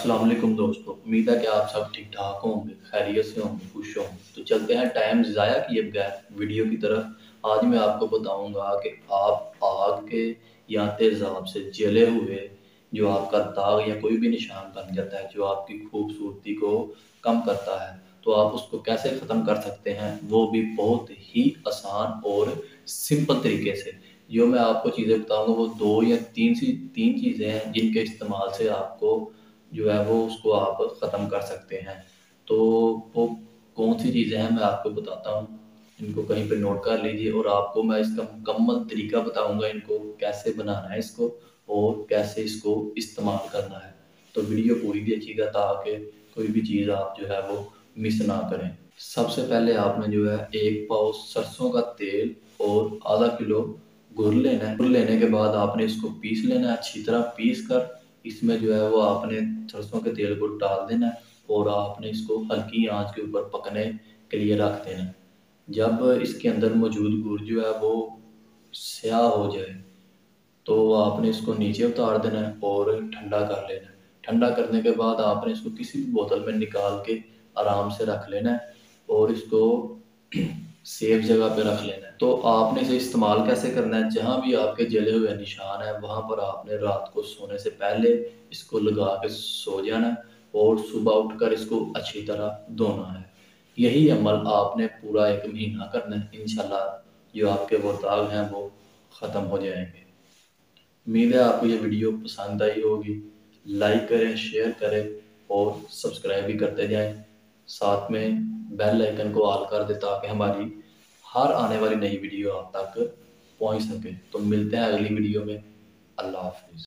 अस्सलाम वालेकुम दोस्तों, उम्मीद है कि आप सब ठीक ठाक होंगे, खैरियत से होंगे, खुश होंगे। तो चलते हैं टाइम ज़ाया किए बगैर वीडियो की तरफ। आज मैं आपको बताऊंगा कि आप आग के या तेज़ाब से जले हुए जो आपका दाग या कोई भी निशान बन जाता है, जो आपकी खूबसूरती को कम करता है, तो आप उसको कैसे ख़त्म कर सकते हैं, वो भी बहुत ही आसान और सिंपल तरीके से। जो मैं आपको चीज़ें बताऊंगा वो दो या तीन चीज़ें हैं जिनके इस्तेमाल से आपको जो है वो उसको आप ख़त्म कर सकते हैं। तो वो कौन सी चीज़ें हैं मैं आपको बताता हूँ, इनको कहीं पे नोट कर लीजिए और आपको मैं इसका मुकम्मल तरीका बताऊंगा, इनको कैसे बनाना है इसको और कैसे इसको इस्तेमाल करना है। तो वीडियो पूरी देखिएगा ताकि कोई भी चीज़ आप जो है वो मिस ना करें। सबसे पहले आपने जो है एक पाव सरसों का तेल और आधा किलो गुड़ लेना है। गुड़ लेने के बाद आपने इसको पीस लेना है, अच्छी तरह पीस कर इसमें जो है वो आपने सरसों के तेल को डाल देना है और आपने इसको हल्की आंच के ऊपर पकने के लिए रख देना है। जब इसके अंदर मौजूद गुड़ जो है वो स्याह हो जाए तो आपने इसको नीचे उतार देना है और ठंडा कर लेना है। ठंडा करने के बाद आपने इसको किसी भी बोतल में निकाल के आराम से रख लेना है और इसको सेफ जगह पे रख लेना है। तो आपने इसे इस्तेमाल कैसे करना है, जहाँ भी आपके जले हुए निशान है वहाँ पर आपने रात को सोने से पहले इसको लगा के सो जाना है और सुबह उठकर इसको अच्छी तरह धोना है। यही अमल आपने पूरा 1 महीना करना है, इंशाल्लाह जो आपके वो दाग हैं वो ख़त्म हो जाएंगे। उम्मीद है आपको ये वीडियो पसंद आई होगी। लाइक करें, शेयर करें और सब्सक्राइब भी करते जाएं। साथ में बेल आइकन को ऑल कर दें ताकि हमारी हर आने वाली नई वीडियो आप तक पहुंच सके। तो मिलते हैं अगली वीडियो में। अल्लाह हाफिज़।